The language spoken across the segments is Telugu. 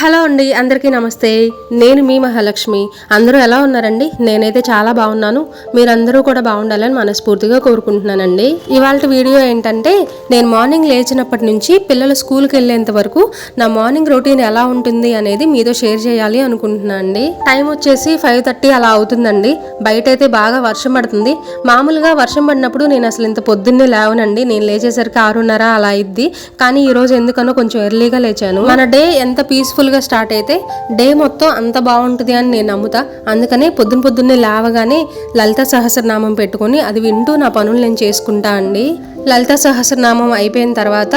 హలో అండి, అందరికీ నమస్తే. నేను మీ మహాలక్ష్మి. అందరూ ఎలా ఉన్నారండి? నేనైతే చాలా బాగున్నాను. మీరందరూ కూడా బాగుండాలని మనస్ఫూర్తిగా కోరుకుంటున్నానండి. ఇవాళ వీడియో ఏంటంటే, నేను మార్నింగ్ లేచినప్పటి నుంచి పిల్లలు స్కూల్కి వెళ్ళేంత వరకు నా మార్నింగ్ రొటీన్ ఎలా ఉంటుంది అనేది మీతో షేర్ చేయాలి అనుకుంటున్నాను అండి. టైం వచ్చేసి 5:30 అలా అవుతుందండి. బయట అయితే బాగా వర్షం పడుతుంది. మామూలుగా వర్షం పడినప్పుడు నేను అసలు ఇంత పొద్దున్నే లేవనండి. నేను లేచేసరికి 6:30 అలా అయింది. కానీ ఈరోజు ఎందుకనో కొంచెం ఎర్లీగా లేచాను. మన డే ఎంత పీస్ఫుల్ గా స్టార్ట్ అయితే డే మొత్తం అంత బాగుంటుంది అని నేను నమ్ముతా. అందుకనే పొద్దున్నే లేవగానే లలిత సహస్రనామం పెట్టుకొని అది వింటూ నా పనులు నేను చేసుకుంటా అండి. లలిత సహస్రనామం అయిపోయిన తర్వాత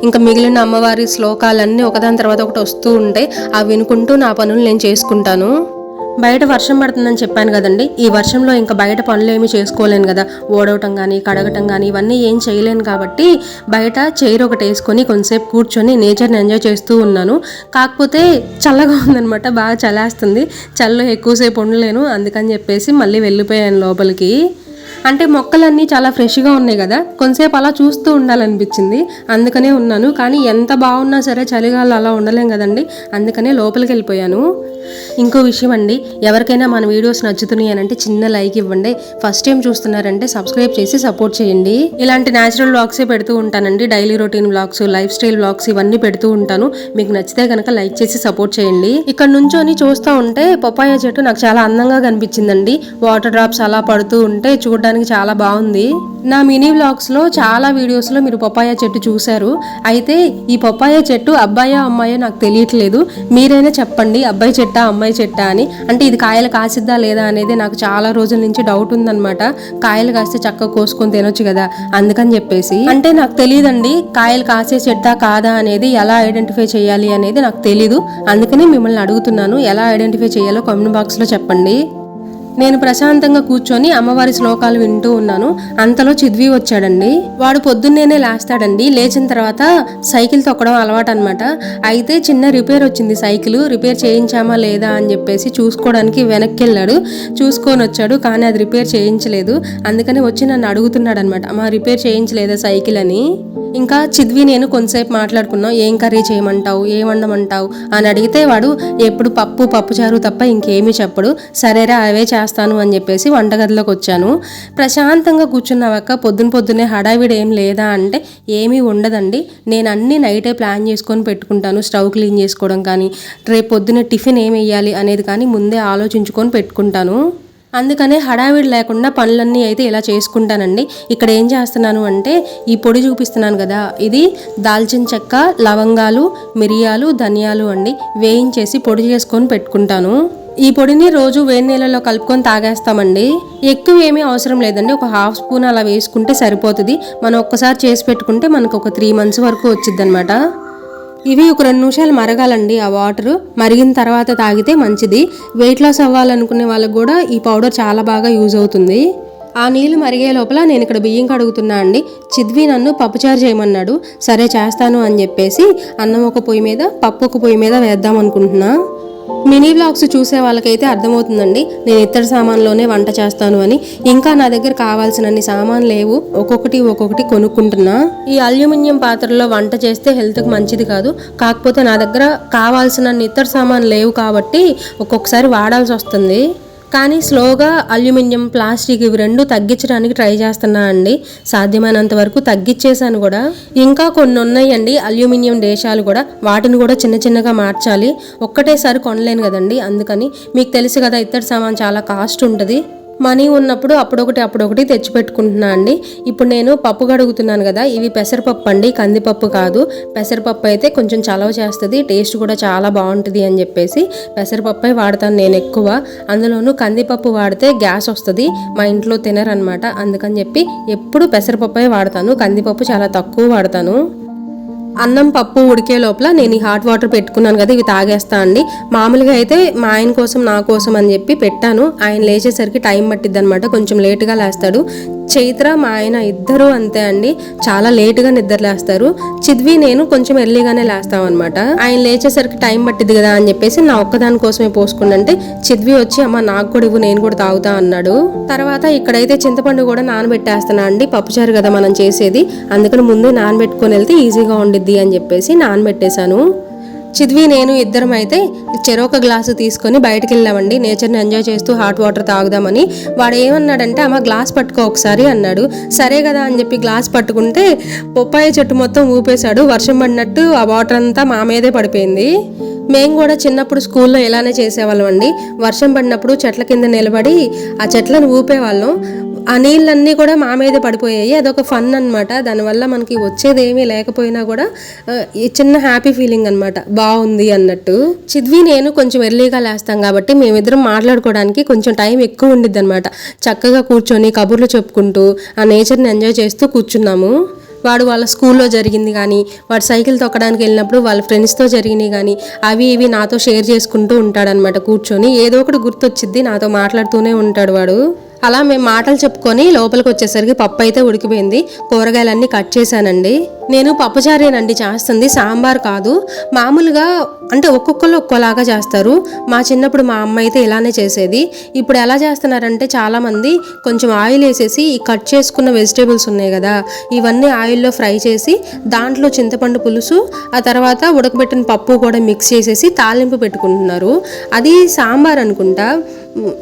ఇంకా మిగిలిన అమ్మవారి శ్లోకాలన్నీ ఒకదాని తర్వాత ఒకటి వస్తూ ఉంటాయి. అవి వినుకుంటూ నా పనులు నేను చేసుకుంటాను. బయట వర్షం పడుతుందని చెప్పాను కదండి. ఈ వర్షంలో ఇంకా బయట పనులు ఏమీ చేసుకోలేను కదా. ఓడవటం కానీ కడగటం కానీ ఇవన్నీ ఏం చేయలేను కాబట్టి బయట చైర్ ఒకటి వేసుకొని కొంతసేపు కూర్చొని నేచర్ని ఎంజాయ్ చేస్తూ ఉన్నాను. కాకపోతే చల్లగా ఉందనమాట, బాగా చలేస్తుంది. చల్లో ఎక్కువసేపు ఉండలేను, అందుకని చెప్పేసి మళ్ళీ వెళ్ళిపోయాను లోపలికి. అంటే మొక్కలన్నీ చాలా ఫ్రెష్గా ఉన్నాయి కదా, కొంతసేపు అలా చూస్తూ ఉండాలనిపించింది, అందుకనే ఉన్నాను. కానీ ఎంత బాగున్నా సరే చలిగాలు అలా ఉండలేం కదండి, అందుకనే లోపలికి వెళ్ళిపోయాను. ఇంకో విషయం అండి, ఎవరికైనా మన వీడియోస్ నచ్చుతున్నాయి అని అంటే చిన్న లైక్ ఇవ్వండి. ఫస్ట్ టైం చూస్తున్నారంటే సబ్స్క్రైబ్ చేసి సపోర్ట్ చేయండి. ఇలాంటి న్యాచురల్ వ్లాగ్సే పెడుతూ ఉంటానండి. Daily routine vlogs, life style vlogs ఇవన్నీ పెడుతూ ఉంటాను. మీకు నచ్చితే కనుక లైక్ చేసి సపోర్ట్ చేయండి. ఇక్కడ నుంచొని చూస్తూ ఉంటే పపాయ చెట్టు నాకు చాలా అందంగా కనిపించిందండి. వాటర్ డ్రాప్స్ అలా పడుతూ ఉంటే చూడడానికి చాలా బాగుంది. నా మినీ వ్లాగ్స్లో చాలా వీడియోస్లో మీరు పపాయ చెట్టు చూశారు. అయితే ఈ పపాయ చెట్టు అబ్బాయో అమ్మాయో నాకు తెలియట్లేదు. మీరైనా చెప్పండి, అబ్బాయి చెట్టా అమ్మాయి చెట్టా అని. అంటే ఇది కాయలు కాసిద్దా లేదా అనేది నాకు చాలా రోజుల నుంచి డౌట్ ఉందన్నమాట. కాయలు కాస్తే చక్కగా కోసుకొని తినొచ్చు కదా, అందుకని చెప్పేసి. అంటే నాకు తెలియదండి కాయలు కాసే చెట్టా కాదా అనేది, ఎలా ఐడెంటిఫై చేయాలి అనేది నాకు తెలీదు. అందుకని మిమ్మల్ని అడుగుతున్నాను, ఎలా ఐడెంటిఫై చేయాలో కామెంట్ బాక్స్లో చెప్పండి. నేను ప్రశాంతంగా కూర్చొని అమ్మవారి శ్లోకాలు వింటూ ఉన్నాను. అంతలో చిద్వి వచ్చాడండి. వాడు పొద్దున్నేనే లేస్తాడండి. లేచిన తర్వాత సైకిల్ తొక్కడం అలవాటు అనమాట. అయితే చిన్న రిపేర్ వచ్చింది, సైకిల్ రిపేర్ చేయించామా లేదా అని చెప్పేసి చూసుకోవడానికి వెనక్కి వెళ్ళాడు. చూసుకొని వచ్చాడు, కానీ అది రిపేర్ చేయించలేదు. అందుకని వచ్చి నన్ను అడుగుతున్నాడు అనమాట, అమ్మా రిపేర్ చేయించలేదా సైకిల్ అని. ఇంకా చిద్వి నేను కొంతసేపు మాట్లాడుకున్నాం. ఏం కర్రీ చేయమంటావు, ఏం వండమంటావు అని అడిగితే వాడు ఎప్పుడు పప్పుచారు తప్ప ఇంకేమీ చెప్పడు. సరేరా అవే చేస్తాను అని చెప్పేసి వంటగదిలోకి వచ్చాను. ప్రశాంతంగా కూర్చున్నాక పొద్దున్నే హడావిడి ఏం లేదా అంటే ఏమీ ఉండదండి. నేను అన్ని నైటే ప్లాన్ చేసుకొని పెట్టుకుంటాను. స్టవ్ క్లీన్ చేసుకోవడం కానీ, రేపు పొద్దున్నే టిఫిన్ ఏం వేయాలి అనేది కానీ ముందే ఆలోచించుకొని పెట్టుకుంటాను. అందుకనే హడావిడి లేకుండా పనులన్నీ అయితే ఇలా చేసుకుంటానండి. ఇక్కడ ఏం చేస్తున్నాను అంటే ఈ పొడి చూపిస్తున్నాను కదా, ఇది దాల్చిన చెక్క, లవంగాలు, మిరియాలు, ధనియాలు అండి వేయించేసి పొడి చేసుకొని పెట్టుకుంటాను. ఈ పొడిని రోజు వేడి నీళ్ళలో కలుపుకొని తాగేస్తామండి. ఎక్కువ ఏమీ అవసరం లేదండి, ఒక 1/2 స్పూన్ అలా వేసుకుంటే సరిపోతుంది. మనం ఒక్కసారి చేసి పెట్టుకుంటే మనకు ఒక 3 months వరకు వచ్చింది అనమాట. ఇవి ఒక 2 నిమిషాలు మరగాలండి. ఆ వాటర్ మరిగిన తర్వాత తాగితే మంచిది. వెయిట్ లాస్ అవ్వాలనుకునే వాళ్ళకు కూడా ఈ పౌడర్ చాలా బాగా యూజ్ అవుతుంది. ఆ నీళ్ళు మరిగే లోపల నేను ఇక్కడ బియ్యం కడుగుతున్నా అండి. చిద్వి నన్ను పప్పుచారు చేయమన్నాడు. సరే చేస్తాను అని చెప్పేసి అన్నం ఒక పొయ్యి మీద, పప్పు ఒక పొయ్యి మీద వేద్దాం అనుకుంటున్నా. మినీ వ్లాగ్స్ చూసే వాళ్ళకైతే అర్థమవుతుందండి నేను ఇత్తడి సామాన్లోనే వంట చేస్తాను అని. ఇంకా నా దగ్గర కావాల్సినన్ని సామాన్ లేవు, ఒక్కొక్కటి కొనుక్కుంటున్నా. ఈ అల్యూమినియం పాత్రలో వంట చేస్తే హెల్త్కి మంచిది కాదు. కాకపోతే నా దగ్గర కావాల్సినన్ని ఇత్తడి సామాన్ లేవు కాబట్టి ఒక్కొక్కసారి వాడాల్సి వస్తుంది. కానీ స్లోగా అల్యూమినియం, ప్లాస్టిక్ ఇవి 2 తగ్గించడానికి ట్రై చేస్తున్నా అండి. సాధ్యమైనంత వరకు తగ్గించేసాను కూడా. ఇంకా కొన్ని ఉన్నాయండి అల్యూమినియం దేశాలు కూడా, వాటిని కూడా చిన్నగా మార్చాలి. ఒక్కటేసారి కొనలేను కదండి, అందుకని. మీకు తెలుసు కదా ఇత్తడి సామాన్ చాలా కాస్ట్ ఉంటుంది. మనీ ఉన్నప్పుడు అప్పుడొకటి తెచ్చిపెట్టుకుంటున్నా అండి. ఇప్పుడు నేను పప్పు కడుగుతున్నాను కదా, ఇవి పెసరపప్పు అండి, కందిపప్పు కాదు. పెసరపప్పు అయితే కొంచెం చలవ చేస్తుంది, టేస్ట్ కూడా చాలా బాగుంటుంది అని చెప్పేసి పెసరపప్పే వాడతాను నేను ఎక్కువ. అందులోనూ కందిపప్పు వాడితే గ్యాస్ వస్తుంది, మా ఇంట్లో తినరనమాట. అందుకని చెప్పి ఎప్పుడు పెసరపప్పే వాడతాను, కందిపప్పు చాలా తక్కువ వాడతాను. అన్నం పప్పు ఉడికే లోపల నేను ఈ హాట్ వాటర్ పెట్టుకున్నాను కదా, ఇవి తాగేస్తా అండి. మామూలుగా అయితే మా ఆయన కోసం నా కోసం అని చెప్పి పెట్టాను. ఆయన లేచేసరికి టైం పట్టిద్ది అనమాట, కొంచెం లేటుగా లేస్తాడు. చైత్ర మా ఆయన ఇద్దరు అంతే అండి, చాలా లేటుగా నిద్రలేస్తారు. చిద్వి నేను కొంచెం ఎర్లీగానే లేస్తాం అనమాట. ఆయన లేచేసరికి టైం పట్టిద్ది కదా అని చెప్పేసి నా ఒక్కదాని కోసమే పోసుకుంటే చిద్వి వచ్చి అమ్మ నాకు కూడా ఇవ్వు, నేను కూడా తాగుతా అన్నాడు. తర్వాత ఇక్కడైతే చింతపండు కూడా నానబెట్టేస్తున్నా అండి, పప్పుచారు కదా మనం చేసేది, అందుకని ముందు నానబెట్టుకొని వెళ్తే ఈజీగా ఉండిద్ది అని చెప్పేసి నానబెట్టేశాను. చిద్వి నేను ఇద్దరం అయితే చెరొక గ్లాసు తీసుకొని బయటకు వెళ్ళామండి. నేచర్ని ఎంజాయ్ చేస్తూ హాట్ వాటర్ తాగుదామని. వాడు ఏమన్నాడంటే అమ్మ గ్లాస్ పట్టుకో ఒకసారి అన్నాడు. సరే కదా అని చెప్పి గ్లాస్ పట్టుకుంటే పొప్పాయ చెట్టు మొత్తం ఊపేశాడు. వర్షం పడినట్టు ఆ వాటర్ అంతా మా మీదే పడిపోయింది. మేము కూడా చిన్నప్పుడు స్కూల్లో ఇలానే చేసేవాళ్ళం అండి. వర్షం పడినప్పుడు చెట్ల కింద నిలబడి ఆ చెట్లను ఊపేవాళ్ళం. ఆ నీళ్ళన్నీ కూడా మా మీద పడిపోయాయి. అదొక ఫన్ అనమాట. దానివల్ల మనకి వచ్చేది ఏమీ లేకపోయినా కూడా చిన్న హ్యాపీ ఫీలింగ్ అనమాట, బాగుంది అన్నట్టు. చిద్వి నేను కొంచెం ఎర్లీగా లేస్తాం కాబట్టి మేమిద్దరం మాట్లాడుకోవడానికి కొంచెం టైం ఎక్కువ ఉండిద్ది అనమాట. చక్కగా కూర్చొని కబుర్లు చెప్పుకుంటూ ఆ నేచర్ని ఎంజాయ్ చేస్తూ కూర్చున్నాము. వాడు వాళ్ళ స్కూల్లో జరిగింది కానీ, వాడు సైకిల్ తొక్కడానికి వెళ్ళినప్పుడు వాళ్ళ ఫ్రెండ్స్తో జరిగినాయి కానీ అవి ఇవి నాతో షేర్ చేసుకుంటూ ఉంటాడనమాట. కూర్చొని ఏదో ఒకటి గుర్తొచ్చిద్ది, నాతో మాట్లాడుతూనే ఉంటాడు వాడు. అలా మేము మాటలు చెప్పుకొని లోపలికి వచ్చేసరికి పప్పు అయితే ఉడికిపోయింది. కూరగాయలన్నీ కట్ చేశానండి. నేను పప్పుచారేనండి చేస్తుంది, సాంబార్ కాదు. మామూలుగా అంటే ఒక్కొక్కరు ఒక్కోలాగా చేస్తారు. మా చిన్నప్పుడు మా అమ్మ అయితే ఇలానే చేసేది. ఇప్పుడు ఎలా చేస్తున్నారంటే చాలామంది కొంచెం ఆయిల్ వేసేసి ఈ కట్ చేసుకున్న వెజిటేబుల్స్ ఉన్నాయి కదా, ఇవన్నీ ఆయిల్లో ఫ్రై చేసి దాంట్లో చింతపండు పులుసు, ఆ తర్వాత ఉడకబెట్టిన పప్పు కూడా మిక్స్ చేసేసి తాలింపు పెట్టుకుంటున్నారు. అది సాంబార్ అనుకుంటా.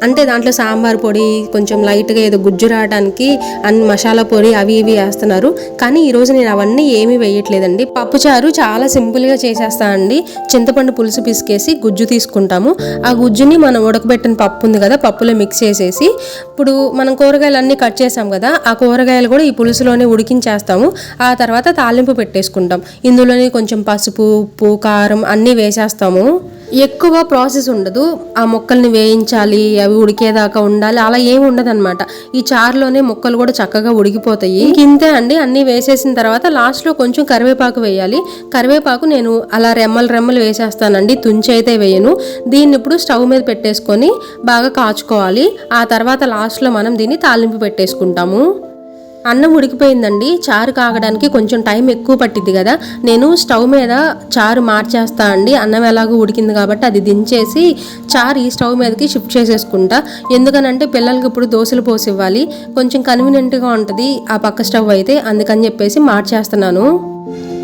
అంటే దాంట్లో సాంబార్ పొడి, కొంచెం లైట్గా ఏదో గుజ్జు రావడానికి అన్ని మసాలా పొడి అవి ఇవి వేస్తున్నారు. కానీ ఈరోజు నేను అవన్నీ ఏమీ వేయట్లేదండి. పప్పుచారు చాలా సింపుల్గా చేసేస్తానండి. చింతపండు పులుసు పిసికేసి గుజ్జు తీసుకుంటాము. ఆ గుజ్జుని మనం ఉడకబెట్టిన పప్పు ఉంది కదా, పప్పులో మిక్స్ చేసేసి ఇప్పుడు మనం కూరగాయలు అన్నీ కట్ చేసాం కదా, ఆ కూరగాయలు కూడా ఈ పులుసులోనే ఉడికించేస్తాము. ఆ తర్వాత తాలింపు పెట్టేసుకుంటాం. ఇందులోనే కొంచెం పసుపు, ఉప్పు, కారం అన్నీ వేసేస్తాము. ఎక్కువ ప్రాసెస్ ఉండదు. ఆ ముక్కల్ని వేయించాలి, అవి ఉడికేదాకా ఉండాలి, అలా ఏమి ఉండదు అనమాట. ఈ చారులోనే ముక్కలు కూడా చక్కగా ఉడికిపోతాయి. ఇంతే అండి. అన్నీ వేసేసిన తర్వాత లాస్ట్లో కొంచెం కరివేపాకు వేయాలి. కరివేపాకు నేను అలా రెమ్మలు వేసేస్తానండి, తుంచి అయితే వేయను. దీన్ని ఇప్పుడు స్టవ్ మీద పెట్టేసుకొని బాగా కాచుకోవాలి. ఆ తర్వాత లాస్ట్లో మనం దీన్ని తాలింపు పెట్టేసుకుంటాము. అన్నం ఉడికిపోయిందండి. చారు కాగడానికి కొంచెం టైం ఎక్కువ పట్టిద్ది కదా, నేను స్టవ్ మీద చారు మార్చేస్తా అండి. అన్నం ఎలాగో ఉడికింది కాబట్టి అది దించేసి చారు ఈ స్టవ్ మీదకి షిఫ్ట్ చేసేసుకుంటా. ఎందుకనంటే పిల్లలకి ఇప్పుడు దోశలు పోసి ఇవ్వాలి, కొంచెం కన్వీనియంట్గా ఉంటుంది ఆ పక్క స్టవ్ అయితే, అందుకని చెప్పేసి మార్చేస్తున్నాను.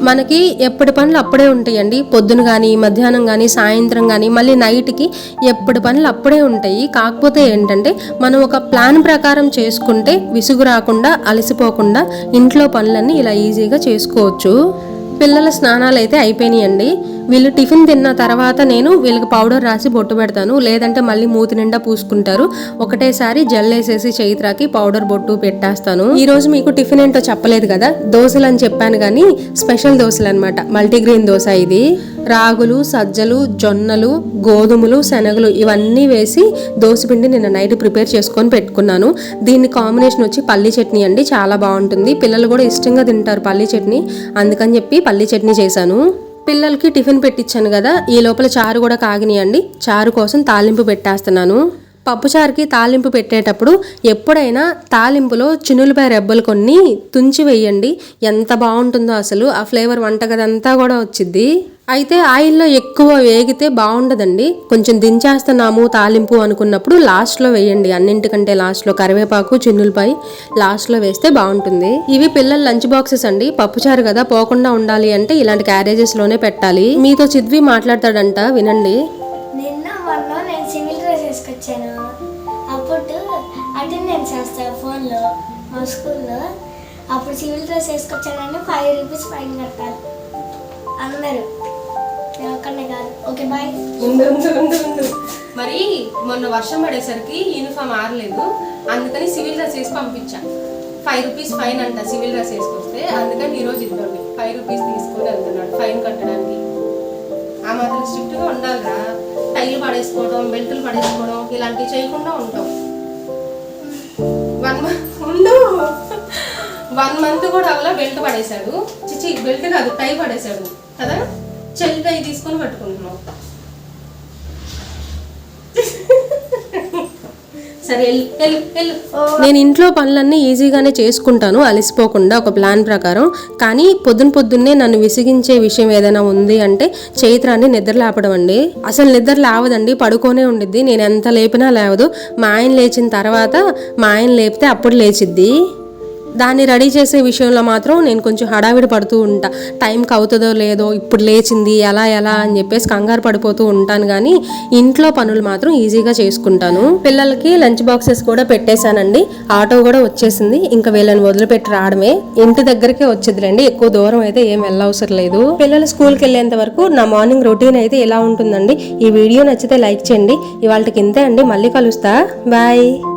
మనకి ఎప్పటి పనులు అప్పుడే ఉంటాయండి. పొద్దున కానీ, మధ్యాహ్నం కానీ, సాయంత్రం కానీ, మళ్ళీ నైట్కి ఎప్పటి పనులు అప్పుడే ఉంటాయి. కాకపోతే ఏంటంటే మనం ఒక ప్లాన్ ప్రకారం చేసుకుంటే విసుగు రాకుండా, అలసిపోకుండా ఇంట్లో పనులన్నీ ఇలా ఈజీగా చేసుకోవచ్చు. పిల్లల స్నానాలు అయితే అయిపోయినాయండి. వీళ్ళు టిఫిన్ తిన్న తర్వాత నేను వీళ్ళకి పౌడర్ రాసి బొట్టు పెడతాను, లేదంటే మళ్ళీ మూతి నిండా పూసుకుంటారు. ఒకటేసారి జెల్ వేసేసి చైత్రాకి పౌడర్ బొట్టు పెట్టేస్తాను. ఈ రోజు మీకు టిఫిన్ ఏంటో చెప్పలేదు కదా, దోశలు అని చెప్పాను కానీ స్పెషల్ దోశలు అనమాట. మల్టీగ్రెయిన్ దోశ ఇది. రాగులు, సజ్జలు, జొన్నలు, గోధుమలు, శనగలు ఇవన్నీ వేసి దోశపిండి నిన్న నైట్ ప్రిపేర్ చేసుకొని పెట్టుకున్నాను. దీని కాంబినేషన్ వచ్చి పల్లీ చట్నీ అండి, చాలా బాగుంటుంది. పిల్లలు కూడా ఇష్టంగా తింటారు పల్లీ చట్నీ, అందుకని చెప్పి పల్లీ చట్నీ చేశాను. పిల్లలకి టిఫిన్ పెట్టించాను కదా, ఈ లోపల చారు కూడా కాగినాయండి. చారు కోసం తాలింపు పెట్టేస్తున్నాను. పప్పుచారుకి తాలింపు పెట్టేటప్పుడు ఎప్పుడైనా తాలింపులో చిన్నులపాయ రెబ్బలు కొన్ని తుంచి వేయండి, ఎంత బాగుంటుందో అసలు. ఆ ఫ్లేవర్ వంటగదంతా కూడా వచ్చిద్ది. అయితే ఆయిల్లో ఎక్కువ వేగితే బాగుండదండి. కొంచెం దించేస్తున్నాము తాలింపు అనుకున్నప్పుడు లాస్ట్లో వేయండి. అన్నింటికంటే లాస్ట్లో కరివేపాకు, చిన్నులపాయ లాస్ట్లో వేస్తే బాగుంటుంది. ఇవి పిల్లల లంచ్ బాక్సెస్ అండి. పప్పుచారు కదా, పోకుండా ఉండాలి అంటే ఇలాంటి క్యారేజెస్లోనే పెట్టాలి. మీతో చిద్వి మాట్లాడతాడంట, వినండి. నేను సివిల్ డ్రెస్ వేసుకొచ్చాను. అప్పుడు అటెండెన్స్ చేస్తారు ఫోన్లో మా స్కూల్లో. అప్పుడు సివిల్ డ్రెస్ వేసుకొచ్చానని 5 రూపీస్ ఫైన్ కట్టాలి అందరు, ఒక్కనే కాదు. Okay bye. మరి మొన్న వర్షం పడేసరికి యూనిఫామ్ ఆరలేదు, అందుకని సివిల్ డ్రెస్ వేసి పంపించా. 5 రూపీస్ ఫైన్ అంట సివిల్ డ్రెస్ వేసుకొస్తే, అందుకని ఈరోజు ఇద్దాం 5 రూపీస్ తీసుకొని వెళ్తున్నాడు ఫైన్ కట్టడానికి. ఆ మాత్రం స్ట్రిక్ట్గా ఉండాలిరా. టైలు పడేసుకోవడం, బెల్టులు పడేసుకోవడం ఇలాంటివి చేయకుండా ఉంటాం. 1 మంత్ కూడా అవలా బెల్ట్ పడేశాడు. చిచి బెల్ట్ కాదు, టై పడేశాడు కదా, చెల్లి టై తీసుకొని పట్టుకుంటున్నాం. సరే నేను ఇంట్లో పనులన్నీ ఈజీగానే చేసుకుంటాను అలసిపోకుండా ఒక ప్లాన్ ప్రకారం. కానీ పొద్దున్నే నన్ను విసిగించే విషయం ఏదైనా ఉంది అంటే చైత్రాన్ని నిద్ర లేపడం అండి. అసలు నిద్ర లేవదండి, పడుకోనే ఉండిద్ది. నేను ఎంత లేపినా లేవదు. మా ఆయన లేచిన తర్వాత మా ఆయన లేపితే అప్పుడు లేచిద్ది. దాన్ని రెడీ చేసే విషయంలో మాత్రం నేను కొంచెం హడావిడి పడుతూ ఉంటా. టైంకి అవుతుందో లేదో, ఇప్పుడు లేచింది ఎలా అని చెప్పేసి కంగారు పడిపోతూ ఉంటాను. కానీ ఇంట్లో పనులు మాత్రం ఈజీగా చేసుకుంటాను. పిల్లలకి లంచ్ బాక్సెస్ కూడా పెట్టేశానండి. ఆటో కూడా వచ్చేసింది. ఇంకా వీళ్ళని వదిలిపెట్టి రావడమే. ఇంటి దగ్గరికే వచ్చేదిలేండి, ఎక్కువ దూరం అయితే ఏం వెళ్ళవసరం లేదు. పిల్లలు స్కూల్కి వెళ్ళేంత వరకు నా మార్నింగ్ రొటీన్ అయితే ఇలా ఉంటుందండి. ఈ వీడియో నచ్చితే లైక్ చేయండి. ఇవాళకి ఇంతే అండి, మళ్ళీ కలుస్తా. బాయ్.